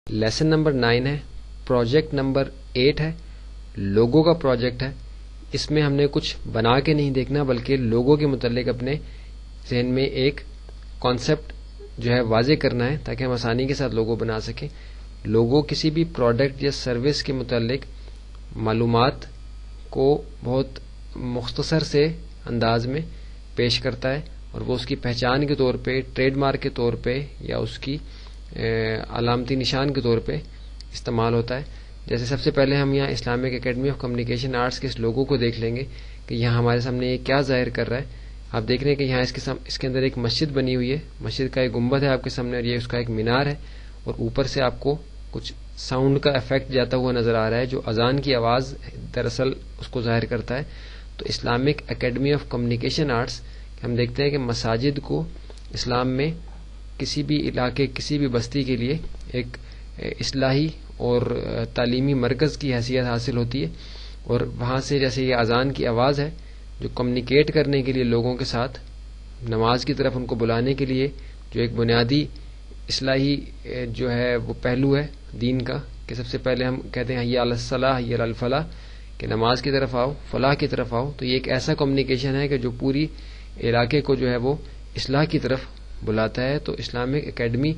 Lesson number 9 ہے، project number 8 ہے، لوگو کا پروجیکٹ ہے. اس میں ہم نے کچھ بنا کے نہیں دیکھنا بلکہ لوگو کے متعلق اپنے ذہن میں ایک کانسیپٹ جو ہے واضح کرنا ہے تاکہ ہم آسانی کے ساتھ لوگو بنا سکیں. لوگو کسی بھی پروڈکٹ یا سروس کے متعلق معلومات کو بہت مختصر سے انداز میں پیش کرتا ہے اور وہ اس کی پہچان کے طور پہ، ٹریڈ مارک کے طور پہ یا اس کی علامتی نشان کے طور پہ استعمال ہوتا ہے. جیسے سب سے پہلے ہم یہاں Islamic academy of communication arts کے اس لوگو کو دیکھ لیں گے کہ یہاں ہمارے سامنے یہ کیا ظاہر کر رہا ہے. آپ دیکھ رہے ہیں کہ یہاں اس کے اندر ایک مسجد بنی ہوئی ہے، مسجد کا ایک گنبد ہے آپ کے سامنے اور یہ اس کا ایک مینار ہے اور اوپر سے آپ کو کچھ ساؤنڈ کا ایفیکٹ جاتا ہوا نظر آ رہا ہے جو اذان کی آواز دراصل اس کو ظاہر کرتا ہے. تو Islamic academy of communication arts ہم دیکھتے ہیں کہ مساجد کو اسلام میں کسی بھی علاقے، کسی بھی بستی کے لیے ایک اصلاحی اور تعلیمی مرکز کی حیثیت حاصل ہوتی ہے اور وہاں سے جیسے یہ اذان کی آواز ہے جو کمیونیکیٹ کرنے کے لیے لوگوں کے ساتھ نماز کی طرف ان کو بلانے کے لیے جو ایک بنیادی اصلاحی جو ہے وہ پہلو ہے دین کا کہ سب سے پہلے ہم کہتے ہیں حی علی الصلاح حی علی الفلاح کہ نماز کی طرف آؤ، فلاح کی طرف آؤ. تو یہ ایک ایسا کمیونیکیشن ہے کہ جو پوری علاقے کو جو ہے وہ اصلاح کی طرف بلاتا ہے. تو اسلامک اکیڈمی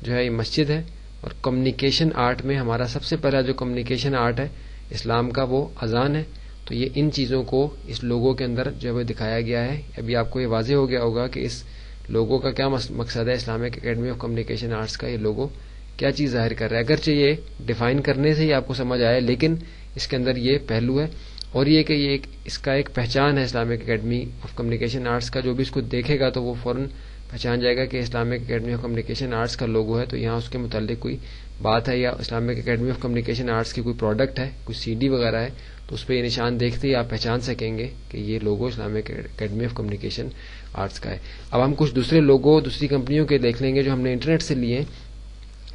جو ہے یہ مسجد ہے اور کمیونیکیشن آرٹ میں ہمارا سب سے پہلا جو کمیونیکیشن آرٹ ہے اسلام کا وہ اذان ہے. تو یہ ان چیزوں کو اس لوگو کے اندر جو ہے دکھایا گیا ہے. ابھی آپ کو یہ واضح ہو گیا ہوگا کہ اس لوگو کا کیا مقصد ہے. Islamic academy of communication arts کا یہ لوگو کیا چیز ظاہر کر رہا ہے. اگرچہ یہ ڈیفائن کرنے سے ہی آپ کو سمجھ آیا لیکن اس کے اندر یہ پہلو ہے اور یہ کہ یہ اس کا ایک پہچان ہے Islamic academy of communication arts کا. جو بھی اس کو دیکھے گا تو وہ فوراً پہچان جائے گا کہ Islamic academy of communication arts کا لوگو ہے تو یہاں اس کے متعلق کوئی بات ہے یا Islamic academy of communication arts کی کوئی پروڈکٹ ہے، کوئی سی ڈی وغیرہ ہے تو اس پہ یہ نشان دیکھتے ہی آپ پہچان سکیں گے کہ یہ logo Islamic academy of communication arts کا ہے. اب ہم کچھ دوسرے لوگو دوسری کمپنیوں کے دیکھ لیں گے جو ہم نے انٹرنیٹ سے لیے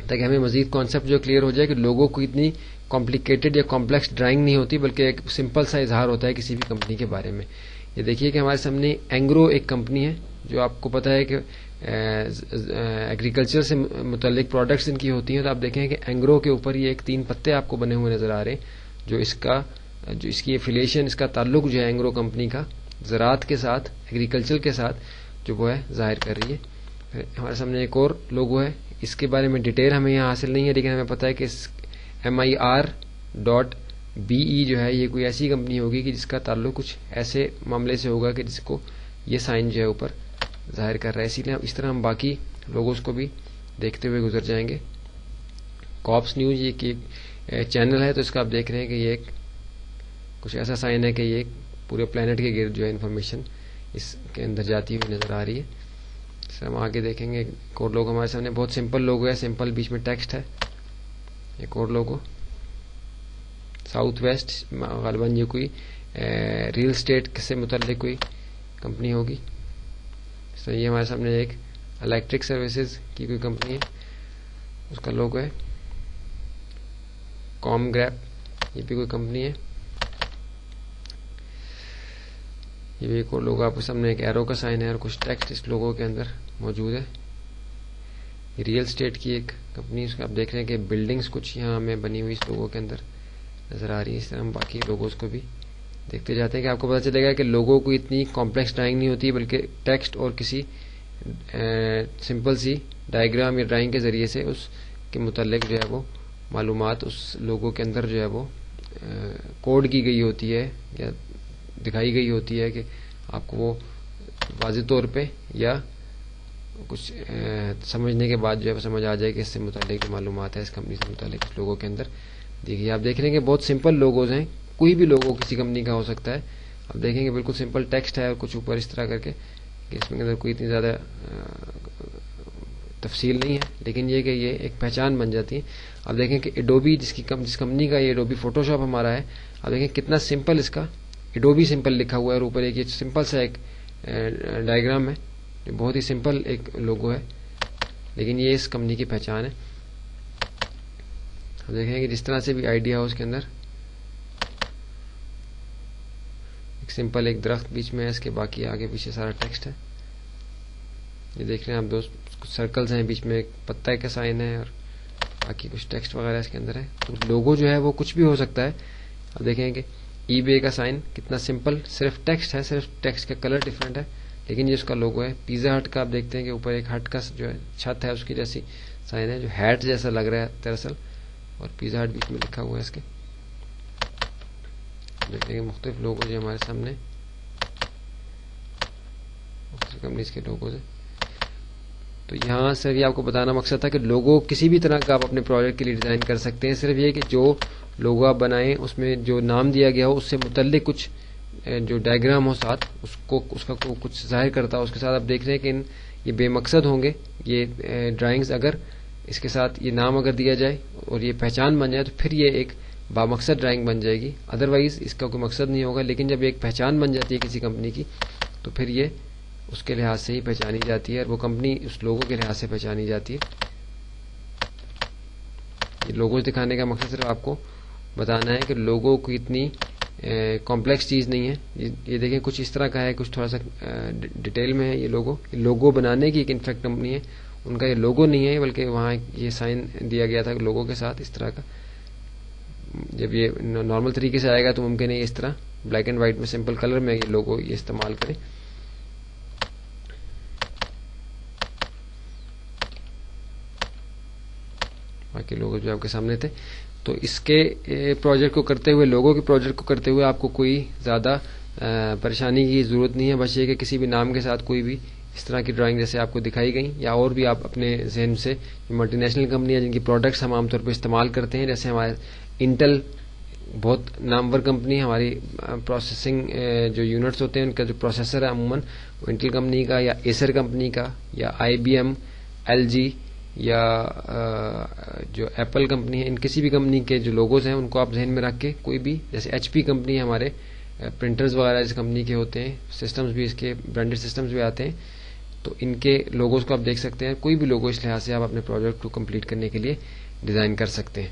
تاکہ ہمیں مزید کانسیپٹ جو کلیئر ہو جائے کہ لوگو کو اتنی کمپلیکیٹڈ یا کمپلیکس ڈرائنگ نہیں ہوتی بلکہ ایک سمپل سا اظہار ہوتا ہے کسی بھی کمپنی کے بارے میں. یہ دیکھیے کہ ہمارے سامنے اینگرو ایک کمپنی ہے جو آپ کو پتہ ہے کہ ایگریکلچر سے متعلق پروڈکٹس ان کی ہوتی ہیں. تو آپ دیکھیں کہ اینگرو کے اوپر یہ ایک 3 پتے آپ کو بنے ہوئے نظر آ رہے ہیں جو اس کی ایفیلیشن، اس کا تعلق جو ہے اینگرو کمپنی کا زراعت کے ساتھ، ایگریکلچر کے ساتھ جو وہ ہے ظاہر کر رہی ہے. ہمارے سامنے ایک اور لوگو ہے، اس کے بارے میں ڈیٹیل ہمیں یہاں حاصل نہیں ہے لیکن ہمیں پتہ ہے کہ MIR.BE جو ہے یہ کوئی ایسی کمپنی ہوگی کہ جس کا تعلق کچھ ایسے معاملے سے ہوگا کہ جس کو یہ سائن جو ہے اوپر ظاہر کر رہا ہے. اسی لیے اس طرح ہم باقی لوگوز کو بھی دیکھتے ہوئے گزر جائیں گے. کاپس نیوز یہ کہ چینل ہے تو اس کا آپ دیکھ رہے ہیں کہ یہ کچھ ایسا سائن ہے کہ یہ پورے پلانٹ کے گرد جو ہے انفارمیشن اس کے اندر جاتی ہوئی نظر آ رہی ہے. ہم آگے دیکھیں گے ایک اور لوگو ہمارے سامنے بہت سمپل لوگو ہے، سمپل بیچ میں ٹیکسٹ ہے. ایک اور لوگو ساؤتھ ویسٹ، غالباً یہ کوئی ریل اسٹیٹ سے متعلق کوئی کمپنی ہوگی. تو یہ ہمارے سامنے ایک الیکٹرک سروسز کی کوئی کمپنی ہے، اس کا لوگو ہے. کام گریپ یہ بھی کوئی کمپنی ہے. یہ بھی ایک اور لوگو آپ کے سامنے ایک ایرو کا سائن ہے اور کچھ ٹیکسٹ اس لوگو کے اندر موجود ہے. یہ ریئل اسٹیٹ کی ایک کمپنی، اس کا آپ دیکھ رہے ہیں کہ بلڈنگز کچھ یہاں ہمیں بنی ہوئی اس لوگو کے اندر نظر آ رہی ہے. اس طرح ہم باقی لوگوز کو بھی دیکھتے جاتے ہیں کہ آپ کو پتہ چلے گا کہ لوگو کو اتنی کمپلیکس ڈرائنگ نہیں ہوتی بلکہ ٹیکسٹ اور کسی سمپل سی ڈائیگرام یا ڈرائنگ کے ذریعے سے اس کے متعلق جو ہے وہ معلومات اس لوگو کے اندر جو ہے وہ کوڈ کی گئی ہوتی ہے یا دکھائی گئی ہوتی ہے کہ آپ کو وہ واضح طور پہ یا کچھ سمجھنے کے بعد جو ہے سمجھ آ جائے کہ اس سے متعلق معلومات ہے اس کمپنی سے متعلق اس لوگو کے اندر. دیکھیے آپ دیکھ رہے ہیں کہ بہت سمپل لوگوز ہیں، کوئی بھی لوگو کسی کمپنی کا ہو سکتا ہے. آپ دیکھیں گے بالکل سمپل ٹیکسٹ ہے اور کچھ اوپر اس طرح کر کے کہ اس میں اندر کوئی اتنی زیادہ تفصیل نہیں ہے لیکن یہ کہ یہ ایک پہچان بن جاتی ہے. آپ دیکھیں کہ ایڈوبی جس کمپنی کا یہ ایڈوبی فوٹو شاپ ہمارا ہے، آپ دیکھیں کتنا سمپل اس کا ایڈوبی سمپل لکھا ہوا ہے اور اوپر ایک یہ سمپل سا ایک ڈائیگرام ہے جو بہت ہی سمپل ایک لوگو ہے لیکن یہ اس کمپنی کی پہچان ہے. آپ دیکھیں کہ جس طرح سے بھی آئیڈیا ہو اس کے اندر ایک سمپل ایک درخت بیچ میں ہے، اس کے باقی آگے پیچھے سارا ٹیکسٹ ہے. یہ دیکھ رہے ہیں آپ دوست کچھ سرکلز ہیں، بیچ میں ایک پتہ کا سائن ہے اور باقی کچھ ٹیکسٹ وغیرہ اس کے اندر ہے. تو لوگو جو ہے وہ کچھ بھی ہو سکتا ہے. اب دیکھیں کہ ای بے کا سائن کتنا سمپل صرف ٹیکسٹ ہے, صرف ٹیکسٹ کا کلر ڈفرینٹ ہے, لیکن یہ اس کا لوگو ہے. پیزا ہٹ کا آپ دیکھتے ہیں کہ اوپر ایک ہٹ کا جو ہے چھت ہے اس کی جیسی سائن ہے, جو ہیٹ جیسا لگ رہا ہے دراصل, اور پیزا ہٹ بیچ میں لکھا ہوا ہے اس کے. دیکھتے ہیں مختلف لوگو جو ہمارے سامنے مختلف کمپنیز کے لوگوز ہیں. تو یہاں صرف یہ آپ کو بتانا مقصد تھا کہ لوگو کسی بھی طرح کا آپ اپنے پروجیکٹ کے لیے ڈیزائن کر سکتے ہیں. صرف یہ کہ جو لوگو آپ بنائیں اس میں جو نام دیا گیا ہو اس سے متعلق کچھ جو ڈائیگرام ہو ساتھ اس کا کچھ ظاہر کرتا ہو اس کے ساتھ. آپ دیکھ رہے ہیں کہ یہ بے مقصد ہوں گے یہ ڈرائنگز, اگر اس کے ساتھ یہ نام اگر دیا جائے اور یہ پہچان بن جائے تو پھر یہ ایک بامقصد ڈرائنگ بن جائے گی. ادروائز اس کا کوئی مقصد نہیں ہوگا, لیکن جب ایک پہچان بن جاتی ہے کسی کمپنی کی تو پھر یہ اس کے لحاظ سے ہی پہچانی جاتی ہے, اور وہ کمپنی اس لوگوں کے لحاظ سے پہچانی جاتی ہے. یہ لوگوز دکھانے کا مقصد صرف آپ کو بتانا ہے کہ لوگو کوئی اتنی کمپلیکس چیز نہیں ہے. یہ دیکھیں کچھ اس طرح کا ہے, کچھ تھوڑا سا ڈیٹیل میں ہے. یہ لوگو بنانے کی ایک انفیکٹ کمپنی ہے, ان کا یہ لوگو نہیں ہے بلکہ وہاں یہ سائن دیا گیا تھا لوگو کے ساتھ اس طرح کا. جب یہ نارمل طریقے سے آئے گا تو ممکن ہے اس طرح بلیک اینڈ وائٹ میں سمپل کلر میں یہ لوگو یہ استعمال کریں. باقی لوگو جو آپ کے سامنے تھے. تو اس کے پروجیکٹ کو کرتے ہوئے, لوگو کے پروجیکٹ کو کرتے ہوئے آپ کو کوئی زیادہ پریشانی کی ضرورت نہیں ہے. بس یہ کہ کسی بھی نام کے ساتھ کوئی بھی اس طرح کی ڈرائنگ جیسے آپ کو دکھائی گئی یا اور بھی آپ اپنے ذہن سے ملٹی نیشنل کمپنیاں جن کی پروڈکٹس ہم عام طور پہ استعمال کرتے ہیں, جیسے ہمارے انٹل بہت نامور کمپنی, ہماری پروسیسنگ جو یونٹس ہوتے ہیں ان کا جو پروسیسر ہے عموماً وہ انٹل کمپنی کا یا ایسر کمپنی کا یا آئی بی ایم, ایل جی یا جو ایپل کمپنی ہے, ان کسی بھی کمپنی کے جو لوگوز ہیں ان کو آپ ذہن میں رکھ کے کوئی بھی, جیسے ایچ پی کمپنی ہمارے پرنٹرز وغیرہ اس کمپنی کے ہوتے ہیں, سسٹمز بھی اس کے برانڈیڈ سسٹمز بھی آتے ہیں, تو ان کے لوگوز کو آپ دیکھ سکتے ہیں. کوئی بھی لوگو اس لحاظ سے آپ اپنے پروجیکٹ کو کمپلیٹ کرنے کے لیے ڈیزائن کر سکتے ہیں.